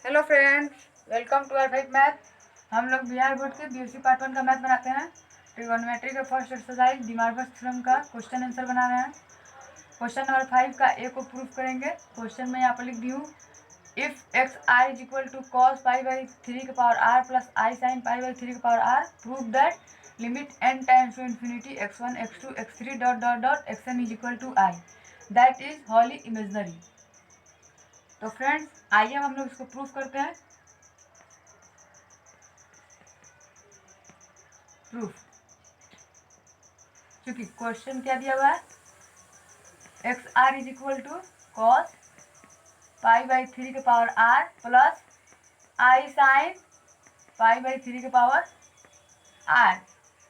Hello friends, welcome to our five math. हम लोग Bihar board के बीएससी पार्ट 1 का मैथ बनाते हैं। ट्रिगोनोमेट्री के फर्स्ट एक्सरसाइज डिमार्गस थ्योरम का क्वेश्चन आंसर बना रहे हैं। क्वेश्चन नंबर 5 का ए को प्रूफ करेंगे। क्वेश्चन में यहाँ पर लिख दी हूँ, if x i is equal to cos pi by 3 के power r plus I sin pi by 3 के power r, prove that limit n times to infinity x1 x2 x3 dot dot dot xn is equal to i that is wholly imaginary. तो friends आइए हम लोग इसको proof करते हैं। Proof, क्योंकि question क्या दिया हुआ है, x r is equal to cos pi by 3 के power r plus I sin pi by 3 के पावर आर।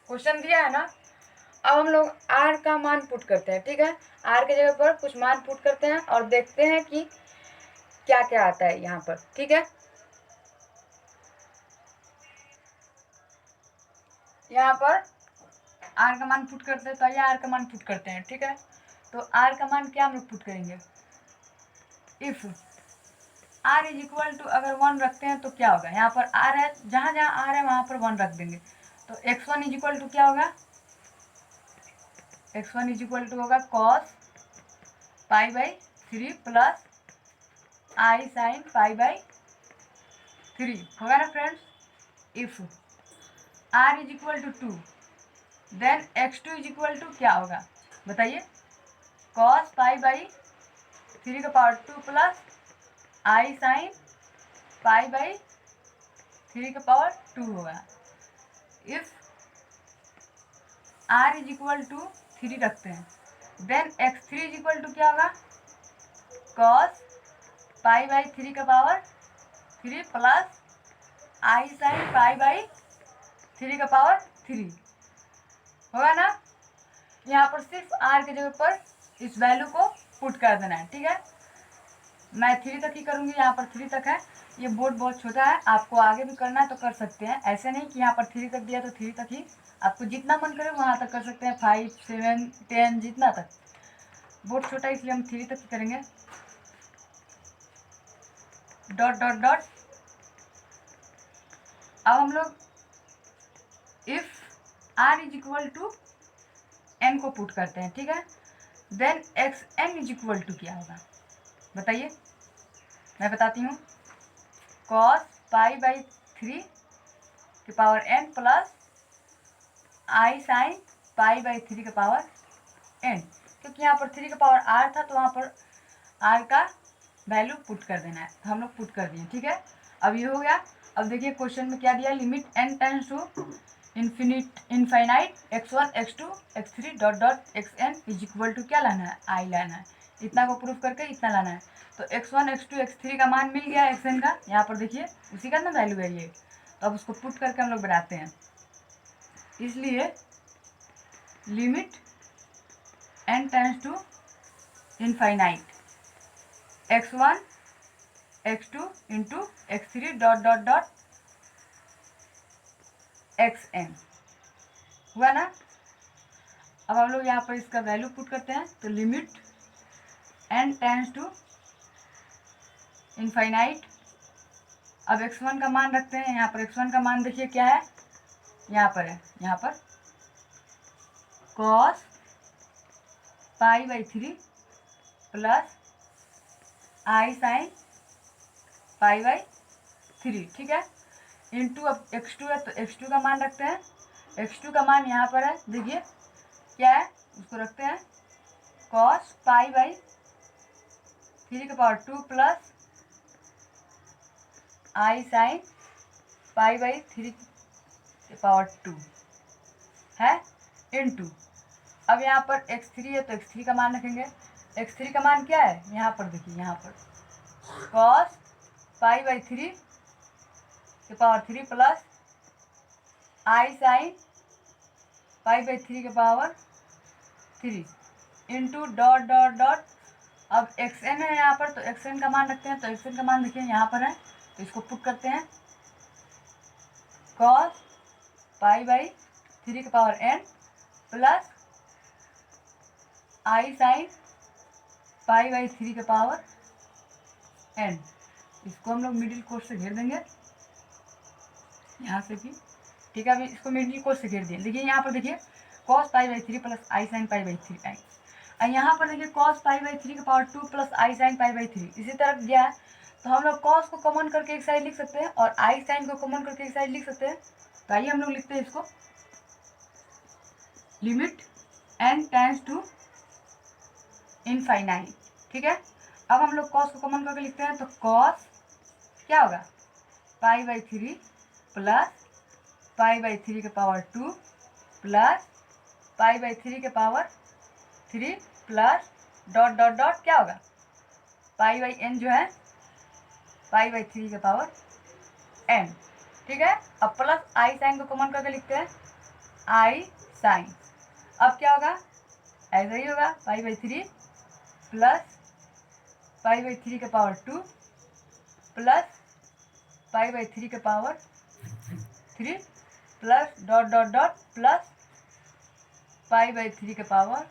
क्वेश्चन दिया है ना। अब हम लोग आर का मान पुट करते हैं। ठीक है, आर के जगह पर कुछ मान पुट करते हैं और देखते हैं कि क्या क्या आता है यहाँ पर। ठीक है, यहाँ पर आर का मान पुट करते हैं, तो आइए आर का मान पुट करते हैं। ठीक है, तो आर का मान क्या हम लोग पुट करेंगे, if r is equal to, अगर 1 रखते हैं तो क्या होगा, यहाँ पर आर है, जहाँ जहाँ आर है वहाँ पर 1 रख देंगे। तो x1 इज इक्वल टू क्या होगा, x1 इज इक्वल टू होगा cos pi by 3 plus I sin pi by 3 होगा ना friends. If r is equal to 2, then x2 is equal to क्या होगा बताइए, कॉस पाई बाई 3 का power 2 plus I sin pi by 3 का power 2 होगा। If r is equal to 3 रखते हैं, then x3 is equal to क्या होगा, कॉस पाई बाई 3 का power 3 plus I sin pi by 3 का पावर 3 होगा ना। यहाँ पर सिर्फ आर के जगह पर इस वैल्यू को पुट कर देना है। ठीक है, मैं 3 तक ही करूँगी, यहाँ पर 3 तक है। ये बोर्ड बहुत छोटा है, आपको आगे भी करना है तो कर सकते हैं, ऐसे नहीं कि यहाँ पर 3 तक दिया तो 3 तक ही, आपको जितना मन करे वहाँ तक कर सकते हैं, 5 7 10 जितना तक। बोर्ड छोटा है इसलिए हम 3 तक ही करेंगे। डॉट डॉट डॉट, अब हम लोग if r is equal to n को पुट करते हैं। ठीक है, then x n is equal to क्या होगा बताइए, मैं बताती हूँ, कॉस पाई बाई 3 के power n plus I sin pi by 3 के पावर एन, क्योंकि यहाँ पर 3 का पावर आर था तो वहाँ पर आर का वैल्यू पुट कर देना है, तो हम लोग पुट कर दिए। ठीक है, अब ये हो गया। अब देखिए क्वेश्चन में क्या दिया, limit n tends to infinite x1 x2 x3 dot dot xn is equal to क्या लाना है, आई लाना है। इतना को प्रूफ करके इतना लाना है। तो x1 x2 x3 का मान मिल गया, xn का यहाँ पर देखिए उसी का ना वैल्यू है ये। तो अब उसको पुट करके हम लोग बनाते हैं, इसलिए limit n tends to infinite x1 x2 into x3 dot dot dot xn हुआ ना। अब हम लोग यहाँ पर इसका वैल्यू पुट करते हैं, तो limit n tends to infinite, अब x1 का मान रखते हैं, यहाँ पर x1 का मान देखिए क्या है, यहाँ पर है, यहाँ पर cos pi by 3 plus I sin pi by 3। ठीक है, इंटू अब x2 है तो x2 का मान रखते हैं, x2 का मान यहाँ पर है, देखिए क्या है, उसको रखते हैं कॉस पाई बाई 3 के power 2 plus I sin pi by 3 के पावर 2 है, इंटू अब यहाँ पर x3 है तो x3 का मान रखेंगे। x3 का मान क्या है, यहाँ पर देखिए, यहाँ पर कॉस पाई बाई 3 के power 3 plus I sin pi by 3 के power 3 into dot dot dot, अब xn है यहाँ पर तो xn का मान रखते हैं, तो xn का मान देखिए यहाँ पर है, तो इसको पुट करते हैं, कॉस पाई बाई 3 के power n plus I sin pi by 3 के पावर n इसको हम लोग मिडिल कोर्स से घेर देंगे यहाँ से भी, ठीक है। अभी इसको मिडिल कोर्स से घेर दिए। देखिए यहाँ पर देखिए cos pi by 3 plus I sin pi by 3 आई, और यहाँ पर देखिए cos पाई बाई 3 का power 2 plus I sin pi by 3 इसी तरफ गया है, तो हम लोग cos को कॉमन करके एक साइड लिख सकते हैं और आई साइन को कॉमन करके एक साइड लिख सकते हैं। तो आइए हम लोग लिखते हैं इसको, limit n tends to infinite, ठीक है। अब हम लोग cos को कॉमन करके लिखते हैं, तो cos क्या होगा पाई बाई 3 प्लस पाई बाई 3 के पावर 2 प्लस पाई बाई 3 के power 3 plus dot dot dot क्या होगा पाई बाई n जो है पाई बाई 3 के पावर n, ठीक है। अब प्लस आई साइन को कॉमन करके लिखते हैं, आई साइन। अब क्या होगा ऐसा ही होगा पाई बाई 3 प्लस पाई बाई 3 के पावर 2 प्लस पाई बाई 3 के power 3 plus dot dot dot plus pi by 3 के पावर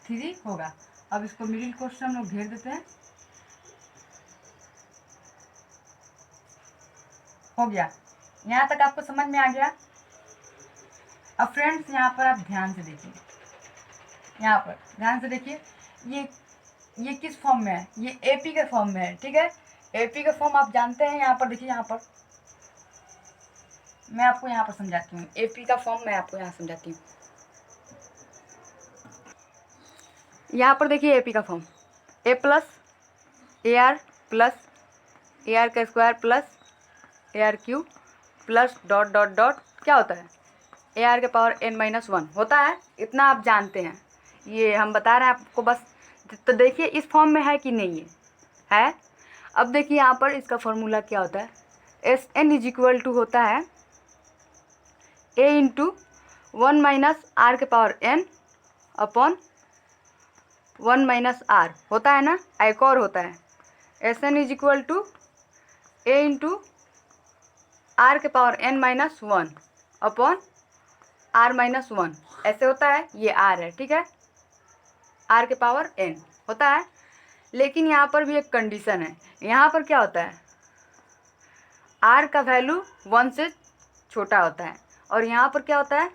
3 होगा। अब इसको मिडिल कोर्स से हम लोग घेर देते हैं, हो गया। यहाँ तक आपको समझ में आ गया। अब फ्रेंड्स यहाँ पर आप ध्यान से देखिए, यहाँ पर ध्यान से देखिए, ये किस फॉर्म में है, ये एपी के फॉर्म में है, ठीक है। एपी का फॉर्म आप जानते हैं। यहाँ पर देखिए, यहाँ पर मैं आपको यहाँ पर समझाती हूँ, एपी का फॉर्म मैं आपको यहाँ समझाती हूँ। यहाँ पर देखिए एपी का form A plus A R का square plus A R Q plus dot dot dot क्या होता है ए आर के पावर n-1 होता है। इतना आप जानते हैं, ये हम बता रहे हैं आपको बस। तो देखिए इस फॉर्म में है कि नहीं है। अब देखिए यहाँ पर इसका फॉर्मूला क्या होता है, S N is equal to होता है ए इंटू 1 माइनस आर के power n upon 1 minus r होता है ना। एक और होता है S N is equal to a into r के पावर n-1 अपॉन r-1 ऐसे होता है। ये r है, ठीक है, r के पावर n होता है। लेकिन यहाँ पर भी एक कंडीशन है। यहाँ पर क्या होता है, r का वैल्यू 1 से छोटा होता है और यहाँ पर क्या होता है,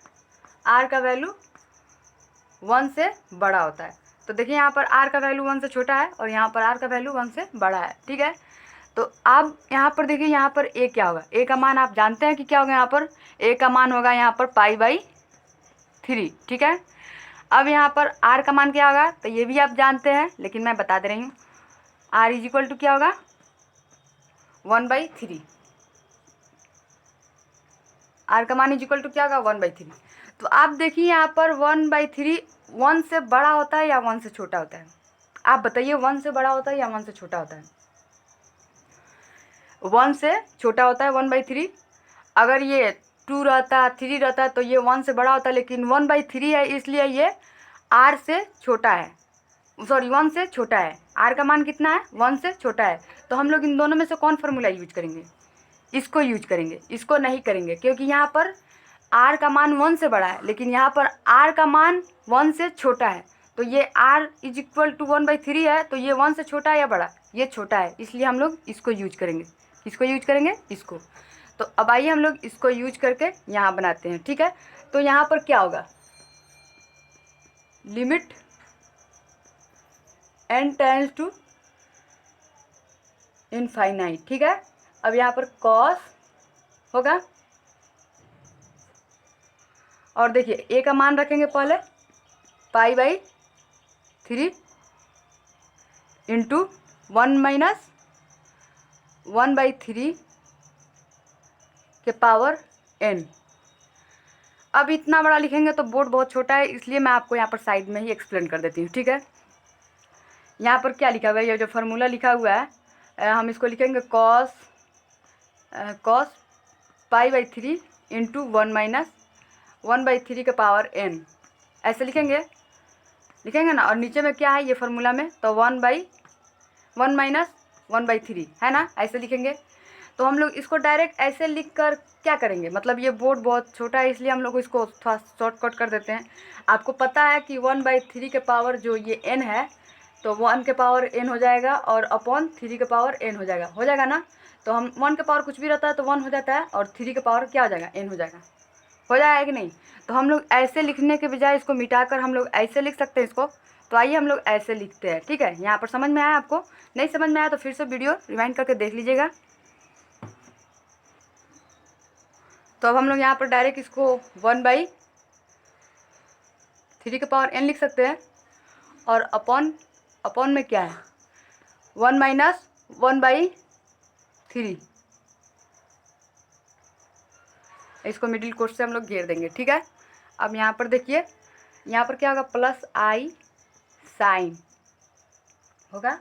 r का वैल्यू 1 से बड़ा होता है। तो देखिए यहाँ पर r का वैल्यू 1 से छोटा है और यहाँ पर r का वैल्यू 1 से बड़ा है, ठीक है। तो अब यहाँ पर देखिए, यहाँ पर a क्या होगा, a का मान आप जानते हैं कि क्या होगा। यहाँ पर a का मान होगा यहाँ पर पाई बाई 3, ठीक है। अब यहाँ पर r का मान क्या होगा, तो ये भी आप जानते हैं, लेकिन मैं बता दे रही हूँ। r इज इक्वल टू क्या होगा 1/3, r का मान इज इक्वल टू क्या होगा 1/3। तो आप देखिए यहाँ पर 1/3 1 से बड़ा होता है या 1 से छोटा होता है, आप बताइए। 1 से बड़ा होता है या 1 से छोटा होता है? 1 से छोटा होता है 1/3। अगर ये 2 रहता 3 रहता तो ये 1 से बड़ा होता, लेकिन 1/3 है इसलिए ये r से छोटा है, सॉरी 1 से छोटा है। r का मान कितना है 1 से छोटा है। तो हम लोग इन दोनों में से कौन फार्मूला यूज करेंगे, इसको यूज करेंगे, इसको नहीं करेंगे, क्योंकि यहाँ पर r का मान 1 से बड़ा है लेकिन यहाँ पर r का मान 1 से छोटा है। तो ये r इज इक्वल टू 1/3 है, तो ये 1 से छोटा है या बड़ा, ये छोटा है, इसलिए हम लोग इसको यूज करेंगे। इसको यूज करेंगे, इसको। तो अब आइए हम लोग इसको यूज करके यहाँ बनाते हैं, ठीक है। तो यहाँ पर क्या होगा, limit n tends to infinite, ठीक है। अब यहाँ पर cos होगा और देखिए a का मान रखेंगे पहले पाई बाई 3 इंटू 1 माइनस 1/3 के पावर n। अब इतना बड़ा लिखेंगे तो बोर्ड बहुत छोटा है, इसलिए मैं आपको यहाँ पर साइड में ही एक्सप्लेन कर देती हूँ, ठीक है। यहाँ पर क्या लिखा हुआ है, ये जो फार्मूला लिखा हुआ है, हम इसको लिखेंगे cos pi by 3 into 1 minus 1/3 के पावर n, ऐसे लिखेंगे ना। और नीचे में क्या है ये फार्मूला में, तो 1 माइनस 1/3 है ना, ऐसे लिखेंगे। तो हम लोग इसको डायरेक्ट ऐसे लिख कर क्या करेंगे, मतलब ये बोर्ड बहुत छोटा है इसलिए हम लोग इसको थोड़ा शॉर्टकट कर देते हैं। आपको पता है कि 1/3 के पावर जो ये n है, तो 1 के पावर n हो जाएगा और अपॉन 3 के पावर n हो जाएगा ना। तो हम 1 के पावर कुछ भी रहता है तो 1 हो जाता है और 3 के पावर क्या हो जाएगा, n हो जाएगा कि नहीं। तो हम लोग ऐसे लिखने के बजाय इसको मिटाकर हम लोग ऐसे लिख सकते हैं इसको। तो आइए हम लोग ऐसे लिखते हैं, ठीक है। यहाँ पर समझ में आया आपको? नहीं समझ में आया तो फिर से वीडियो रिवाइंड करके देख लीजिएगा। तो अब हम लोग यहाँ पर डायरेक्ट इसको 1/3 के पावर n लिख सकते हैं और अपॉन में क्या है 1 माइनस 1/3, इसको मिडिल कोट से हम लोग घेर देंगे, ठीक है। अब यहाँ पर देखिए, यहाँ पर क्या होगा, प्लस आई साइन होगा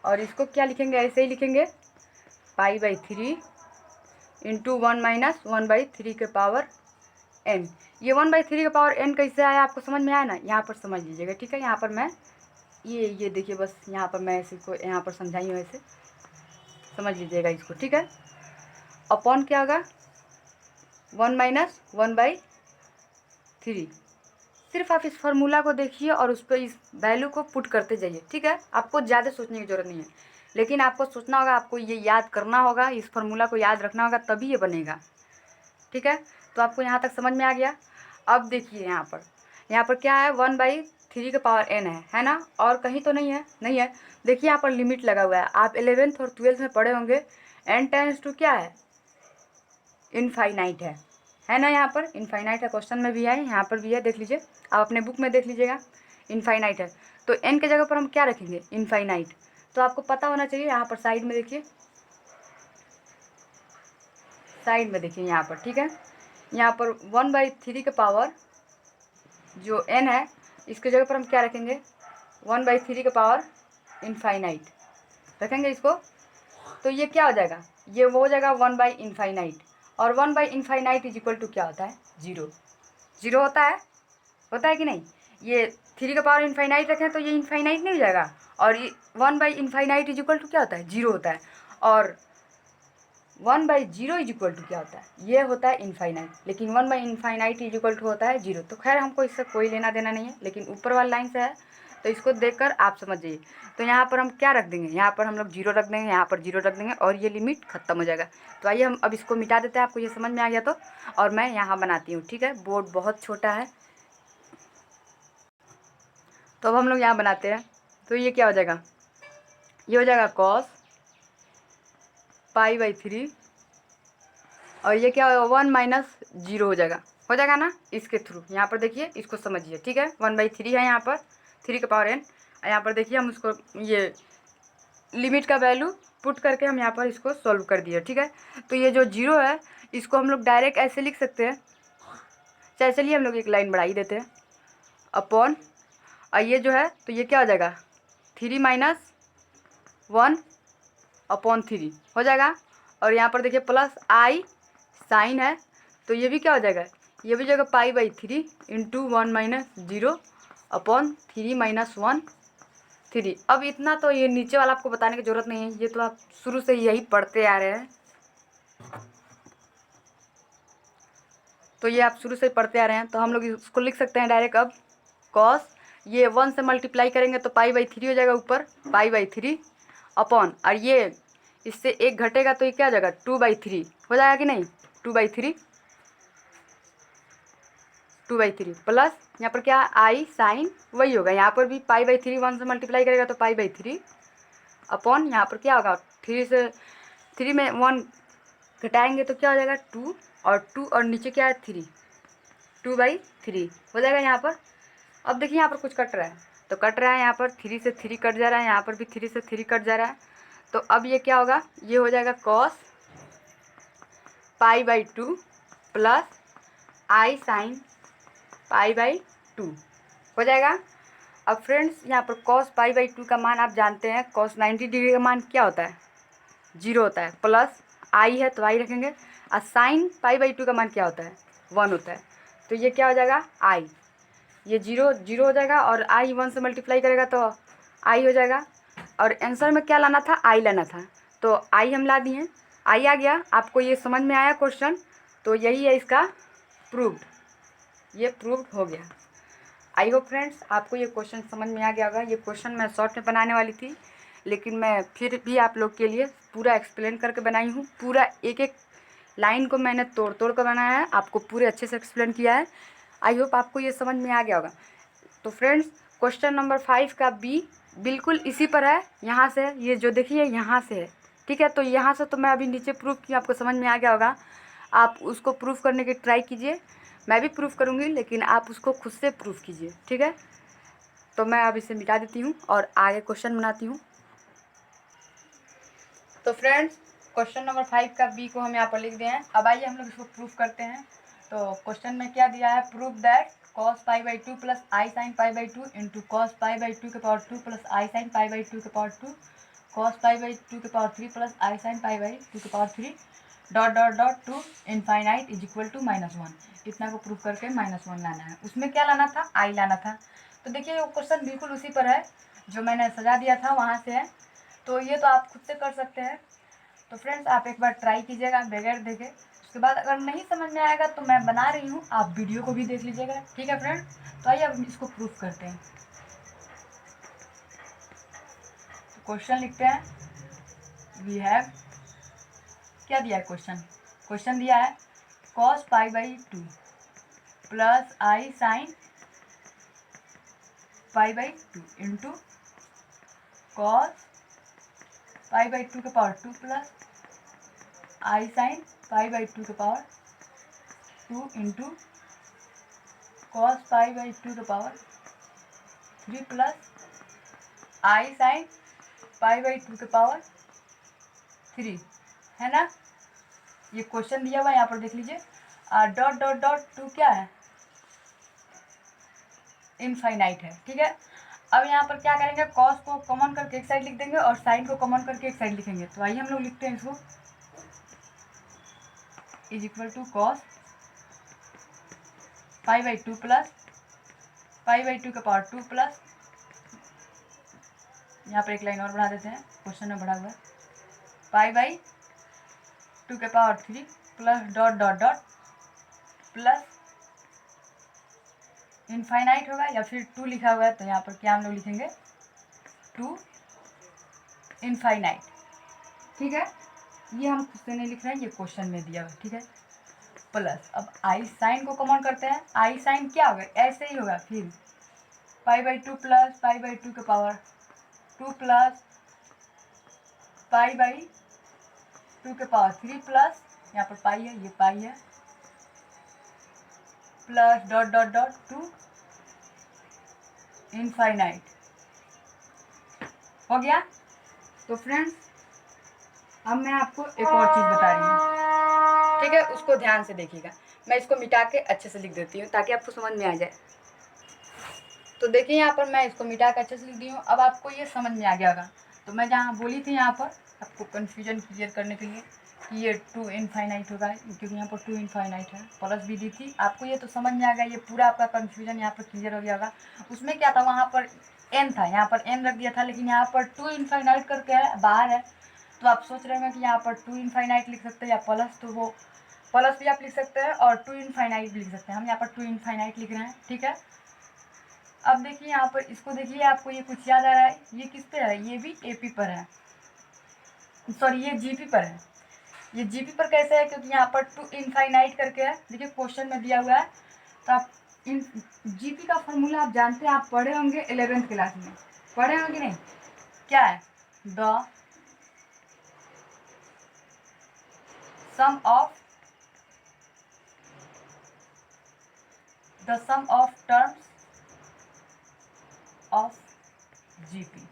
और इसको क्या लिखेंगे, ऐसे ही लिखेंगे π/3 इंटू 1 माइनस 1/3 के पावर n। ये 1/3 के पावर n कैसे आया आपको समझ में आया ना, यहाँ पर समझ लीजिएगा, ठीक है। यहाँ पर मैं ये देखिए, बस यहाँ पर मैं इसको यहाँ पर समझाई हूँ, ऐसे समझ लीजिएगा इसको, ठीक है। अपॉन क्या होगा 1 माइनस 1/3। सिर्फ आप इस फार्मूला को देखिए और उस पर इस वैल्यू को पुट करते जाइए, ठीक है। आपको ज़्यादा सोचने की ज़रूरत नहीं है, लेकिन आपको सोचना होगा, आपको ये याद करना होगा, इस फार्मूला को याद रखना होगा, तभी ये बनेगा, ठीक है। तो आपको यहाँ तक समझ में आ गया। अब देखिए यहाँ पर क्या है, 1/3 के पावर n है ना, और कहीं तो नहीं है। देखिए यहाँ पर लिमिट लगा हुआ है, आप 11th और 12th में पढ़े होंगे, n टेंस टू क्या है, इनफाइनाइट है ना। यहाँ पर इनफाइनाइट है, क्वेश्चन में भी है, यहाँ पर भी है, देख लीजिए, आप अपने बुक में देख लीजिएगा, इनफाइनाइट है। तो n के जगह पर हम क्या रखेंगे, इनफाइनाइट। तो आपको पता होना चाहिए, यहाँ पर साइड में देखिए, यहाँ पर, ठीक है। यहाँ पर 1/3 के पावर जो n है, इसके जगह पर हम क्या रखेंगे, 1/3 के पावर इनफाइनाइट रखेंगे इसको। तो ये क्या हो जाएगा, ये वो हो जाएगा 1/इनफाइनाइट, और 1/इनफाइनाइट इज इक्वल टू क्या होता है, 0 होता है कि नहीं। ये 3 के पावर इनफाइनाइट रखें तो ये इनफाइनाइट नहीं हो जाएगा, और ये 1/इनफाइनाइट इज इक्वल टू क्या होता है, 0 होता है, और 1/0 इज इक्वल टू क्या होता है, ये होता है इनफाइनाइट, लेकिन 1/इनफाइनाइट इज इक्वल टू होता है 0। तो खैर हमको इससे कोई लेना देना नहीं है, लेकिन ऊपर वाला लाइन से है, तो इसको देखकर आप समझ जाइए। तो यहाँ पर हम क्या रख देंगे, यहाँ पर हम लोग 0 रख देंगे, यहाँ पर 0 रख देंगे, और ये लिमिट खत्म हो जाएगा। तो आइए हम अब इसको मिटा देते हैं, आपको ये समझ में आ गया तो। और मैं यहाँ बनाती हूँ, ठीक है, बोर्ड बहुत छोटा है। तो अब हम लोग यहाँ बनाते हैं, तो ये क्या हो जाएगा, ये हो जाएगा cos π/3, और ये क्या होगा 1 माइनस 0 हो जाएगा ना, इसके थ्रू। यहाँ पर देखिए, इसको समझिए, ठीक है। 1/3 है यहाँ पर, 3 के पावर n, यहाँ पर देखिए हम उसको ये लिमिट का वैल्यू पुट करके हम यहाँ पर इसको सॉल्व कर दिए, ठीक है। तो ये जो 0 है, इसको हम लोग डायरेक्ट ऐसे लिख सकते हैं, चाहे चलिए हम लोग एक लाइन बढ़ा ही देते हैं, अपॉन, और ये जो है तो ये क्या हो जाएगा 3 माइनस 1/3 हो जाएगा, और यहाँ पर देखिए प्लस आई साइन है, तो ये भी क्या हो जाएगा, ये भी जगह π/3 इंटू 1 माइनस 0/3 माइनस 1/3। अब इतना तो ये नीचे वाला आपको बताने की ज़रूरत नहीं है, ये तो आप शुरू से यही पढ़ते आ रहे हैं, तो ये आप शुरू से ही पढ़ते आ रहे हैं। तो हम लोग इसको लिख सकते हैं डायरेक्ट अब, कॉस, ये 1 से मल्टीप्लाई करेंगे तो π/3 हो जाएगा, ऊपर π/3 अपॉन, और ये इससे 1 घटेगा तो ये क्या हो जाएगा 2/3 हो जाएगा कि नहीं, 2/3 प्लस यहाँ पर क्या आई साइन वही होगा, यहाँ पर भी π/3 1 से मल्टीप्लाई करेगा तो π/3 अपॉन, यहाँ पर क्या होगा 3 में 1 घटाएंगे तो क्या हो जाएगा 2, और 2 और नीचे क्या है 3, 2/3 हो जाएगा यहाँ पर। अब देखिए यहाँ पर कुछ कट रहा है, तो कट रहा है, यहाँ पर 3 से 3 कट जा रहा है, यहाँ पर भी 3 से 3 कट जा रहा है, तो अब ये क्या होगा, ये हो जाएगा cos π/2 प्लस आई साइन π/2 हो जाएगा। अब फ्रेंड्स यहाँ पर cos π/2 का मान आप जानते हैं, cos 90 डिग्री का मान क्या होता है, 0 होता है, प्लस आई है तो आई रखेंगे, और साइन π/2 का मान क्या होता है, 1 होता है। तो ये क्या हो जाएगा आई, ये 0 हो जाएगा, और आई 1 से मल्टीप्लाई करेगा तो आई हो जाएगा, और आंसर में क्या लाना था, आई लाना था, तो आई हम ला दिए, आई आ गया। आपको ये समझ में आया क्वेश्चन, तो यही है इसका प्रूव्ड, ये प्रूव्ड हो गया। आई होप फ्रेंड्स आपको ये क्वेश्चन समझ में आ गया होगा। ये क्वेश्चन मैं शॉर्ट में बनाने वाली थी, लेकिन मैं फिर भी आप लोग के लिए पूरा एक्सप्लेन करके बनाई हूँ। पूरा एक एक लाइन को मैंने तोड़ तोड़ कर बनाया है, आपको पूरे अच्छे से एक्सप्लेन किया है। आई होप आपको ये समझ में आ गया होगा। तो फ्रेंड्स क्वेश्चन नंबर 5 का बी बिल्कुल इसी पर है, यहाँ से ये जो देखिए यहाँ से है, ठीक है। तो यहाँ से तो मैं अभी नीचे प्रूफ की, आपको समझ में आ गया होगा। आप उसको प्रूफ करने की ट्राई कीजिए, मैं भी प्रूफ करूँगी, लेकिन आप उसको खुद से प्रूफ कीजिए, ठीक है। तो मैं अब इसे मिटा देती हूँ और आगे क्वेश्चन बनाती हूँ। तो फ्रेंड्स क्वेश्चन नंबर 5 का बी को हम यहाँ पर लिख दिए हैं। अब आइए हम लोग इसको प्रूफ करते हैं। तो क्वेश्चन में क्या दिया है, proof that cos π/2 plus I sign π/2 into cos π/2 के पावर 2 प्लस आई साइन π/2 के पावर 2 cos π/2 के पावर 3 प्लस आई साइन π/2 के power 3 dot dot dot to infinite is equal to -1। इतना को प्रूफ करके -1 लाना है। उसमें क्या लाना था, आई लाना था। तो देखिए वो क्वेश्चन बिल्कुल उसी पर है जो मैंने सजा दिया था, वहाँ से है। तो ये तो आप खुद से कर सकते हैं। तो फ्रेंड्स आप एक बार ट्राई कीजिएगा बगैर देखे। उसके बाद अगर नहीं समझ में आएगा तो मैं बना रही हूँ, आप वीडियो को भी देख लीजिएगा, ठीक है फ्रेंड्स। तो आइए अब इसको प्रूफ करते हैं। तो क्वेश्चन लिखते हैं, वी हैव, क्या दिया है क्वेश्चन, क्वेश्चन दिया है cos π/2 प्लस आई साइन π/2 इंटू cos π/2 के पावर 2 प्लस आई साइन π/2 के पावर 2 इंटू cos π/2 के पावर 3 प्लस आई साइन π/2 के पावर 3, है ना। ये क्वेश्चन दिया हुआ है, यहाँ पर देख लीजिए। डॉट डॉट डॉट टू क्या है, इनफाइनाइट है, ठीक है। अब यहाँ पर क्या करेंगे, कॉस को कॉमन करके एक साइड लिख देंगे और साइन को कॉमन करके एक साइड लिखेंगे। तो आइए हम लोग लिखते हैं इसको, is equal to cos π/2 plus π/2 के पावर 2 प्लस, यहाँ पर एक लाइन और बढ़ा देते हैं, क्वेश्चन में बढ़ा हुआ है, π/2 के power 3 plus dot dot dot plus infinite होगा या फिर 2 लिखा हुआ है, तो यहाँ पर क्या हम लोग लिखेंगे, 2 इनफाइनाइट, ठीक है। ये हम खुद से नहीं लिख रहे हैं, ये क्वेश्चन में दिया हुआ है, ठीक है। प्लस अब आई साइन को कॉमन करते हैं, आई साइन क्या होगा, ऐसे ही होगा, फिर π/2 प्लस π/2 के पावर 2 प्लस π/2 के पावर 3 प्लस, यहाँ पर पाई है, ये पाई है, plus dot dot dot to infinite, हो गया। तो फ्रेंड्स अब मैं आपको एक और चीज़ बता रही हूँ, ठीक है, उसको ध्यान से देखिएगा। मैं इसको मिटा के अच्छे से लिख देती हूँ ताकि आपको समझ में आ जाए। तो देखिए यहाँ पर मैं इसको मिटा के अच्छे से लिख दी हूँ। अब आपको ये समझ में आ गया होगा। तो मैं जहाँ बोली थी यहाँ पर आपको कन्फ्यूजन क्लियर करने के लिए कि ये 2 इनफाइनाइट होगा, क्योंकि यहाँ पर 2 इनफाइनाइट है, प्लस भी दी थी। आपको ये तो समझ में आ गया, ये पूरा आपका कन्फ्यूजन यहाँ पर क्लियर हो गया होगा। उसमें क्या था, वहाँ पर n था, यहाँ पर n रख दिया था, लेकिन यहाँ पर 2 इनफाइनाइट करके है, बाहर है। तो आप सोच रहे हैं कि यहाँ पर 2 इनफाइनाइट लिख सकते हैं या प्लस, तो वो प्लस भी आप लिख सकते हैं और 2 इनफाइनाइट भी लिख सकते हैं। हम यहाँ पर 2 इनफाइनाइट लिख रहे हैं, ठीक है। अब देखिए यहाँ पर इसको देखिए, आपको ये कुछ याद आ रहा है, ये किस पे है, ये भी एपी पर है, सॉरी ये जीपी पर है। ये जीपी पर कैसे है, क्योंकि यहाँ पर 2 इनफाइनाइट करके है, देखिए क्वेश्चन में दिया हुआ है। तो आप इन जीपी का फॉर्मूला आप जानते हैं, आप पढ़े होंगे 11th क्लास में, पढ़े होंगे नहीं, क्या है, the sum of terms of GP,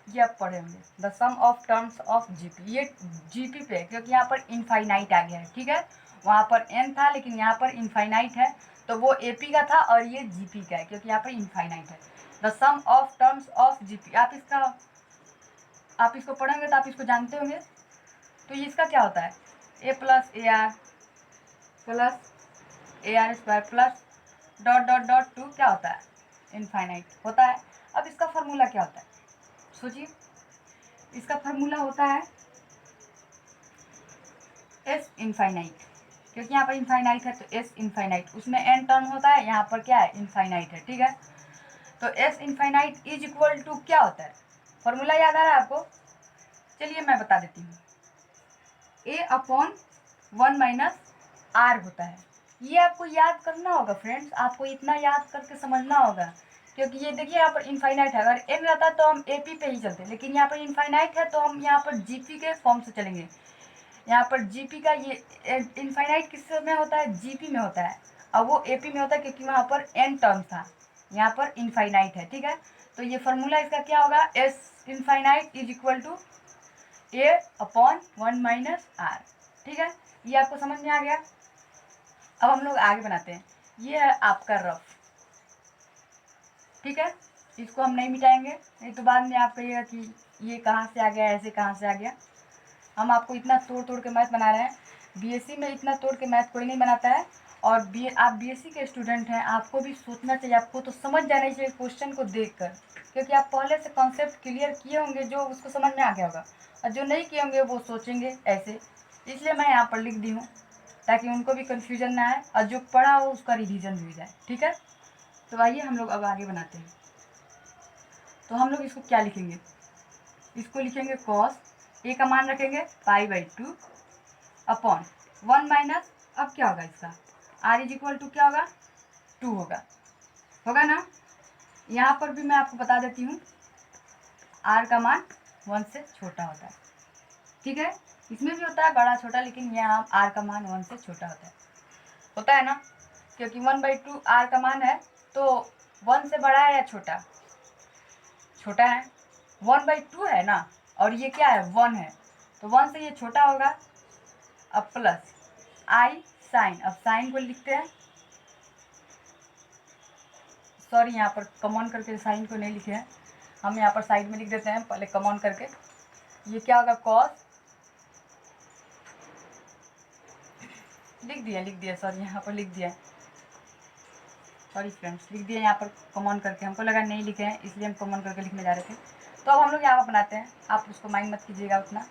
ये आप पढ़े होंगे, the sum of terms of GP. ये जीपी पे है क्योंकि यहाँ पर इनफाइनाइट आ गया है, ठीक है। वहाँ पर एन था लेकिन यहाँ पर इनफाइनाइट है, तो वो एपी का था और ये जीपी का है क्योंकि यहाँ पर इनफाइनाइट है। The sum of terms of GP, आप इसको पढ़ेंगे तो आप इसको जानते होंगे। तो ये इसका क्या होता है, A plus A R square plus dot dot dot to क्या होता है, इनफाइनाइट होता है। अब इसका फार्मूला क्या होता है, सोचिए, इसका फार्मूला होता है एस इनफाइनाइट, क्योंकि यहाँ पर इनफाइनाइट है तो एस इनफाइनाइट, उसमें एन टर्म होता है, यहाँ पर क्या है, इनफाइनाइट है, ठीक है। तो S infinite is equal to क्या होता है, फॉर्मूला याद आ रहा है आपको? चलिए मैं बता देती हूँ, ए अपॉन 1 माइनस आर होता है। ये आपको याद करना होगा फ्रेंड्स, आपको इतना याद करके समझना होगा, क्योंकि ये देखिए यहाँ पर इनफाइनाइट है, अगर एन रहता तो हम ए पी पे ही चलते, लेकिन यहाँ पर इनफाइनाइट है तो हम यहाँ पर जी पी के फॉर्म से चलेंगे। यहाँ पर जीपी का ये इनफाइनाइट किस में होता है, जीपी में होता है, और वो एपी में होता है क्योंकि वहाँ पर एन टर्म था, यहाँ पर इनफाइनाइट है, ठीक है। तो ये फॉर्मूला इसका क्या होगा, S infinite is equal to a upon 1 minus r, ठीक है। ये आपको समझ में आ गया। अब हम लोग आगे बनाते हैं, ये है आपका रफ, ठीक है। इसको हम नहीं मिटाएंगे, नहीं तो बाद में आप कहिएगा कि ये कहाँ से आ गया, ऐसे कहाँ से आ गया। हम आपको इतना तोड़ तोड़ के मैथ बना रहे हैं, बीएससी में इतना तोड़ के मैथ कोई नहीं बनाता है, और आप बीएससी के स्टूडेंट हैं, आपको भी सोचना चाहिए, आपको तो समझ जाना चाहिए क्वेश्चन को देखकर, क्योंकि आप पहले से कॉन्सेप्ट क्लियर किए होंगे, जो उसको समझ में आ गया होगा, और जो नहीं किए होंगे वो सोचेंगे ऐसे, इसलिए मैं यहाँ पर लिख दी हूँ ताकि उनको भी कन्फ्यूजन ना आए, और जो पढ़ा हो उसका रिविजन भी हो जाए, ठीक है। तो आइए हम लोग अब आगे बनाते हैं। तो हम लोग इसको क्या लिखेंगे, इसको लिखेंगे कॉस, ए का मान रखेंगे π/2 अपॉन 1 माइनस, अब क्या होगा इसका, आर इज इक्वल टू क्या होगा, 2 होगा ना। यहाँ पर भी मैं आपको बता देती हूँ, आर का मान 1 से छोटा होता है, ठीक है। इसमें भी होता है बड़ा छोटा, लेकिन यहाँ आर का मान 1 से छोटा होता है ना, क्योंकि 1/2 आर का मान है, तो 1 से बड़ा है या छोटा, छोटा है, 1/2 है ना, और ये क्या है, 1 है, तो 1 से ये छोटा होगा। अब प्लस आई साइन, अब साइन को लिखते हैं, सॉरी यहाँ पर कमॉन करके साइन को नहीं लिखे हैं, हम यहाँ पर साइड में लिख देते हैं पहले कमॉन करके। ये क्या होगा, कॉस, लिख दिया सॉरी यहाँ पर लिख दिया, सॉरी फ्रेंड्स लिख दिया यहाँ पर कमॉन करके, हमको लगा नहीं लिखे हैं इसलिए हम कमॉन करके लिखने जा रहे थे। तो अब हम लोग यहाँ पर बनाते हैं, आप उसको माइंड मत कीजिएगा उतना,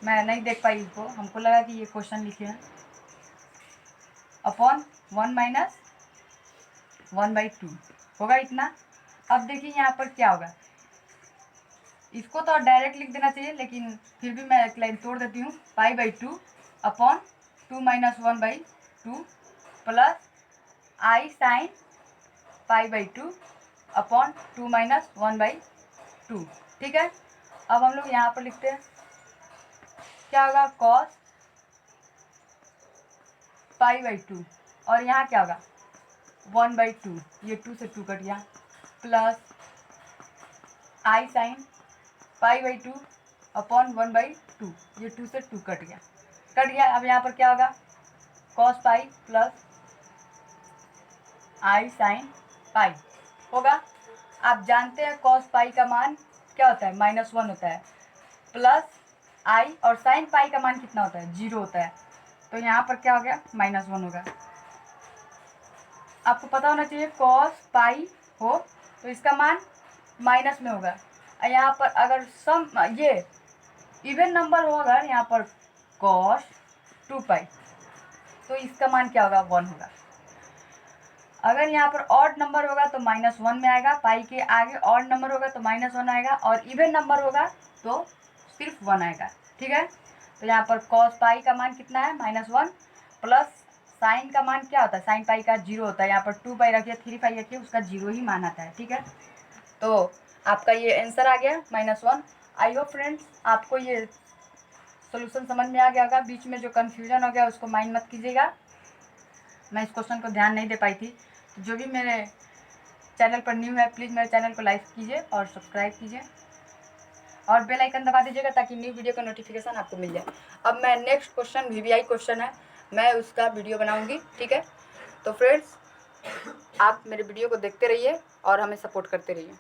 मैं नहीं देख पाई इसको, हमको लगा कि ये क्वेश्चन लिखे हैं, अपॉन 1 माइनस 1/2 होगा इतना। अब देखिए यहाँ पर क्या होगा, इसको तो डायरेक्ट लिख देना चाहिए, लेकिन फिर भी मैं एक लाइन तोड़ देती हूँ, π/2 अपॉन 2 माइनस 1/2 प्लस आई साइन π/2 अपॉन 2 माइनस 1/2, ठीक है। अब हम लोग यहाँ पर लिखते हैं, क्या होगा, कॉस π/2, और यहाँ क्या होगा 1/2, ये 2 से 2 कट गया, प्लस आई साइन π/2 अपॉन 1/2, ये 2 से 2 कट गया। अब यहाँ पर क्या होगा, कॉस पाई प्लस आई साइन पाई होगा। आप जानते हैं कॉस पाई का मान क्या होता है, -1 होता है, प्लस आई और साइन पाई का मान कितना होता है, 0 होता है, तो यहाँ पर क्या हो गया, -1 होगा। आपको पता होना चाहिए कॉस पाई हो तो इसका मान माइनस में होगा, यहाँ पर अगर सम ये इवन नंबर हो, अगर यहाँ पर कॉस 2π तो इसका मान क्या होगा, 1 होगा। अगर यहाँ पर ऑड नंबर होगा तो -1 में आएगा, पाई के आगे ऑड नंबर होगा तो -1 आएगा, और इवन नंबर होगा तो सिर्फ 1 आएगा, ठीक है। तो यहाँ पर कॉस पाई का मान कितना है, -1, प्लस साइन का मान क्या होता है, साइन पाई का 0 होता है, यहाँ पर 2π रखिए, 3π रखिए, उसका 0 ही मान आता है, ठीक है। तो आपका ये आंसर आ गया -1। आई होप फ्रेंड्स आपको ये सोल्यूशन समझ में आ गया होगा, बीच में जो कन्फ्यूजन हो गया उसको माइंड मत कीजिएगा, मैं इस क्वेश्चन को ध्यान नहीं दे पाई थी। जो भी मेरे चैनल पर न्यू है प्लीज़ मेरे चैनल को लाइक कीजिए और सब्सक्राइब कीजिए, और बेल आइकन दबा दीजिएगा ताकि न्यू वीडियो का नोटिफिकेशन आपको मिल जाए। अब मैं नेक्स्ट क्वेश्चन VVI क्वेश्चन है, मैं उसका वीडियो बनाऊंगी, ठीक है। तो फ्रेंड्स आप मेरे वीडियो को देखते रहिए और हमें सपोर्ट करते रहिए।